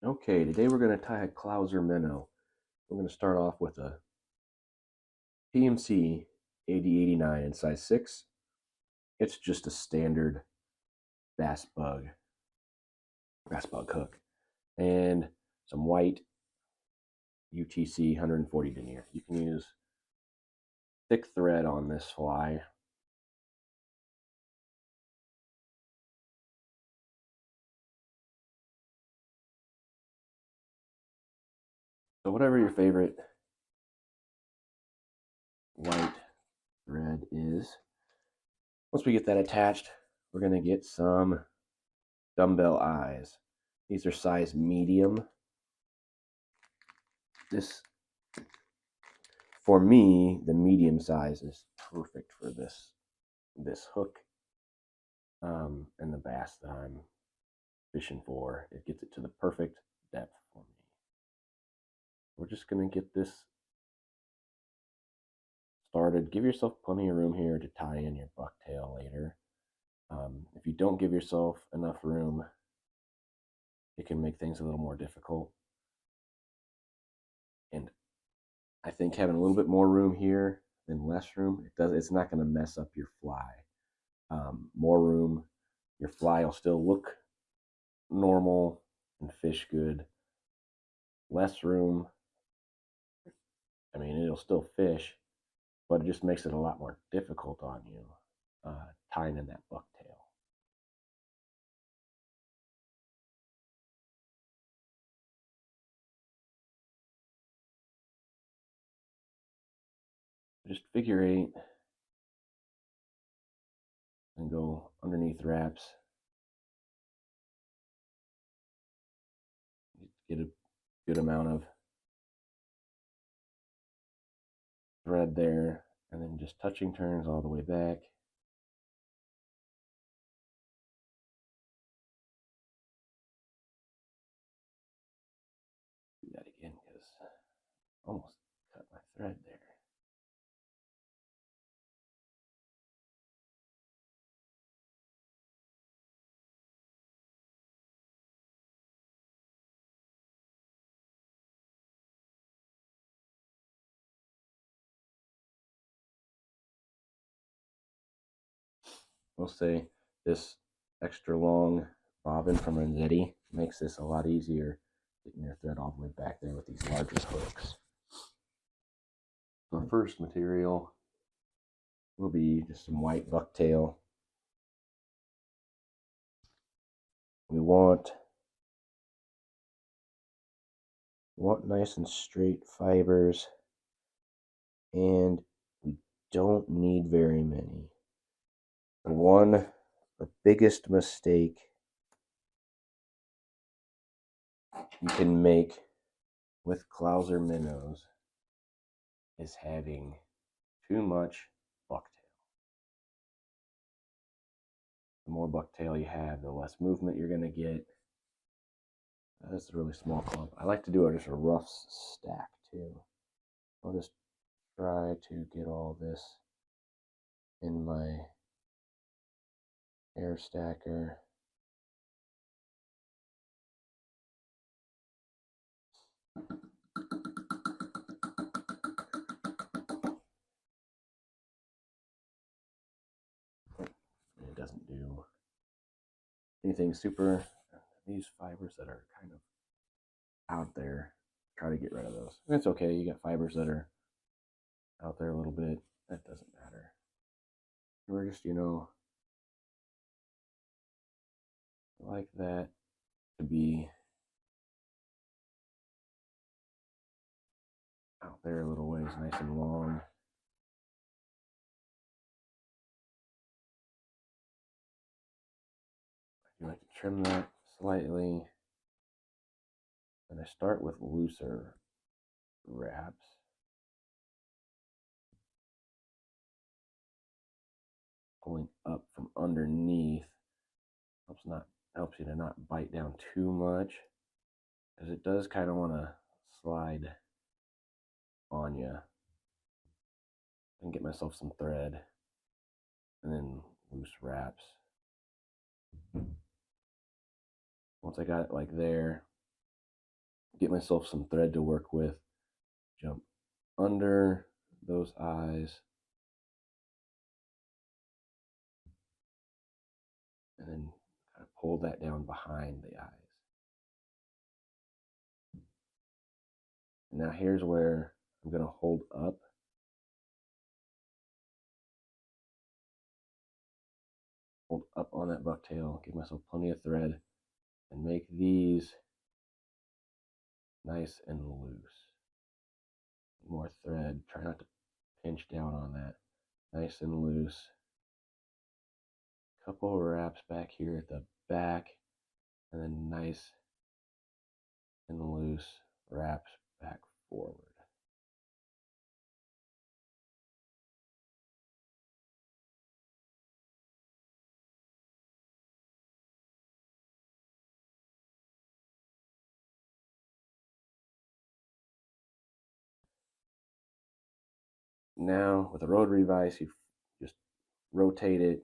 Okay, today we're going to tie a Clouser Minnow. We're going to start off with a PMC 8089 in size 6. It's just a standard bass bug hook. And some white UTC 140 Denier. You can use thick thread on this fly. So whatever your favorite white thread is. Once we get that attached, we're going to get some dumbbell eyes. These are size medium. This, for me, the medium size is perfect for this hook and the bass that I'm fishing for. It gets it to the perfect depth for me. We're just going to get this started. Give yourself plenty of room here to tie in your bucktail later. If you don't give yourself enough room, it can make things a little more difficult. And I think having a little bit more room here than less room, it's not going to mess up your fly. More room, your fly will still look normal and fish good. Less room, I mean, it'll still fish, but it just makes it a lot more difficult on you tying in that bucktail. Just figure 8 and go underneath wraps. Get a good amount of thread there, and then just touching turns all the way back. Do that again because I almost cut my thread there. We'll say this extra long bobbin from Renzetti makes this a lot easier getting your thread all the way back there with these larger hooks. Our first material will be just some white bucktail. We want nice and straight fibers, and we don't need very many. The biggest mistake you can make with Clouser minnows is having too much bucktail. The more bucktail you have, the less movement you're going to get. That's a really small clump. I like to do just a rough stack too. I'll just try to get all this in my air stacker. It doesn't do anything super. These fibers that are kind of out there, try to get rid of those. And it's okay, you got fibers that are out there a little bit, that doesn't matter. We're just, like that to be out there a little ways, nice and long. You like to trim that slightly. And I start with looser wraps. Pulling up from underneath helps you to not bite down too much, because it does kind of want to slide on you. And get myself some thread, and then loose wraps. Once I got it like there, get myself some thread to work with, jump under those eyes, and then kind of pull that down behind the eyes. And now here's where I'm going to hold up. Hold up on that bucktail, give myself plenty of thread, and make these nice and loose. More thread, try not to pinch down on that. Nice and loose. Couple wraps back here at the back, and then nice and loose wraps back forward. Now with a rotary vise, you just rotate it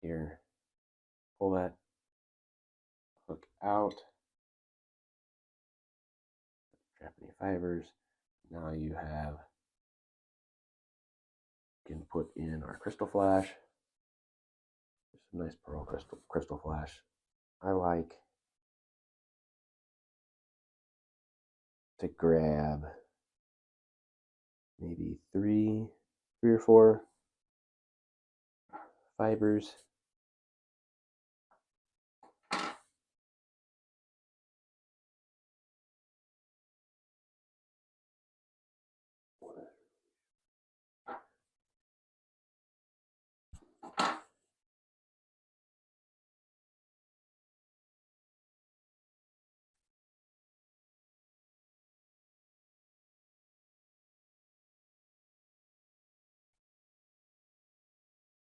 here, pull that hook out, trap any fibers. Now you can put in our crystal flash. Just a nice pearl crystal flash. I like to grab maybe three or four fibers.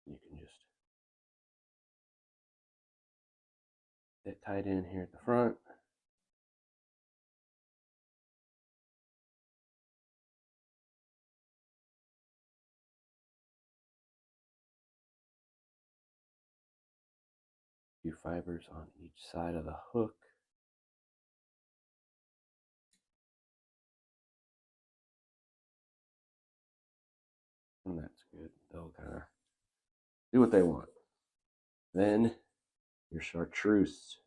You can just get tied in here at the front. A few fibers on each side of the hook. And that's good. They'll kind of do what they want. Then your Chartreuse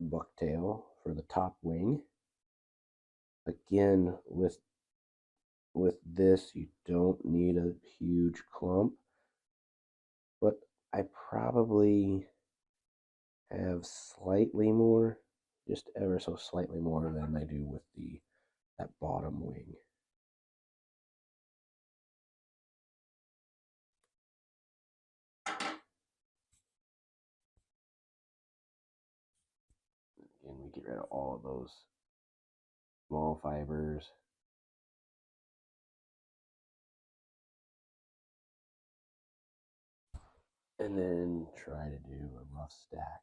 bucktail for the top wing. Again, with this, you don't need a huge clump, but I probably have slightly more, just ever so slightly more than I do with that bottom wing. Again, we get rid of all of those small fibers. And then try to do a rough stack.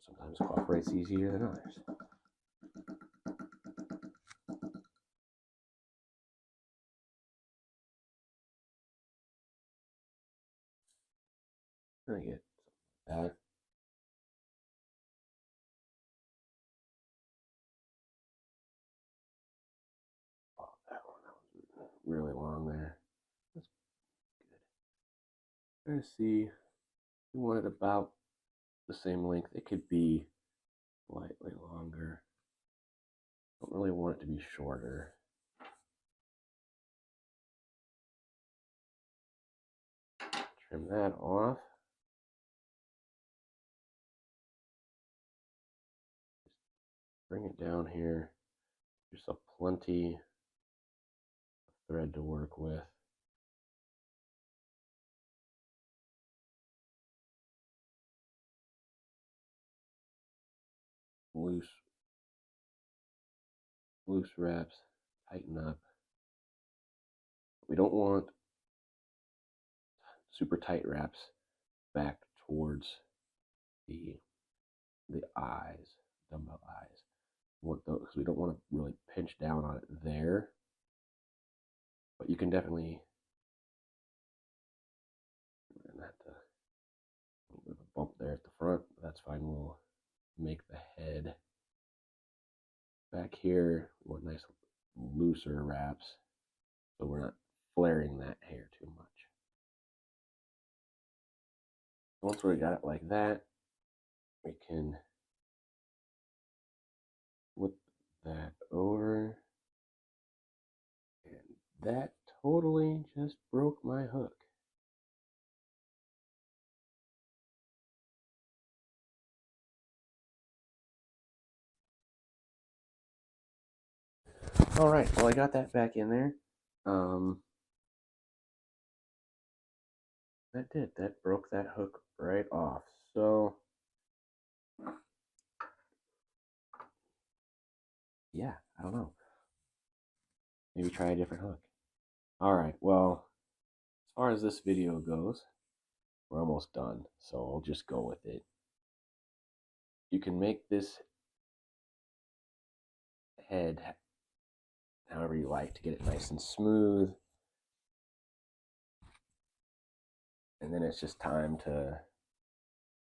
Sometimes cooperates easier than others. I get that. Oh, that was really long there. That's good. Let's see. We want it about the same length. It could be slightly longer. Don't really want it to be shorter. Trim that off. Bring it down here. There's a plenty of thread to work with. Loose wraps, tighten up. We don't want super tight wraps. back towards the eyes, dumbbell eyes. Because we don't want to really pinch down on it there, but you can definitely. Have to a little bit of a bump there at the front. That's fine. We'll make the head back here. We want nice looser wraps, so we're not flaring that hair too much. Once we got it like that, we can flip that over, and that totally just broke my hook. All right, well, I got that back in there. That broke that hook right off. So yeah, I don't know. Maybe try a different hook. All right, well, as far as this video goes, we're almost done, so I'll just go with it. You can make this head however you like to get it nice and smooth. And then it's just time to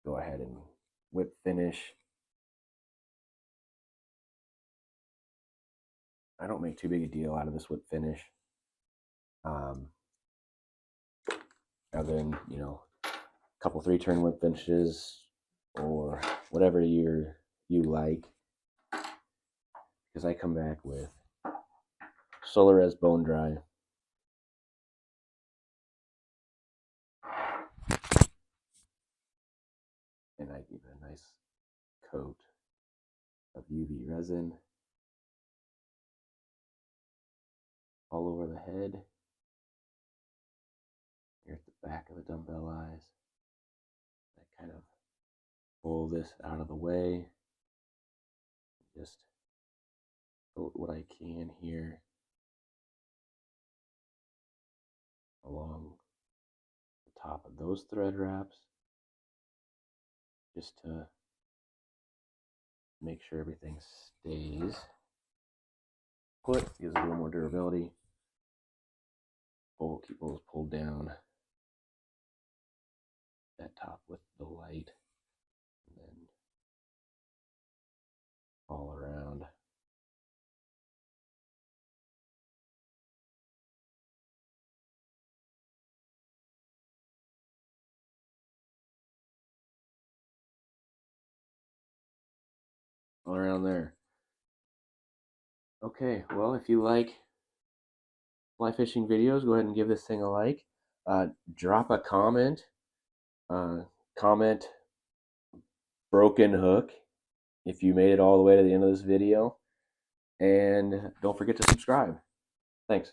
go ahead and whip finish. I don't make too big a deal out of this whip finish. Other than, you know, a couple 3-turn whip finishes or whatever you like. Because I come back with Solares Bone Dry. And I give it a nice coat of UV resin all over the head. Here at the back of the dumbbell eyes. I kind of pull this out of the way. Just coat what I can here along the top of those thread wraps, just to make sure everything stays put, gives it a little more durability. Keep those pulled down, that top with the light, and then all around. All around there. Okay, well, if you like fly fishing videos, go ahead and give this thing a like. Drop a comment. Comment broken hook if you made it all the way to the end of this video. And don't forget to subscribe. Thanks.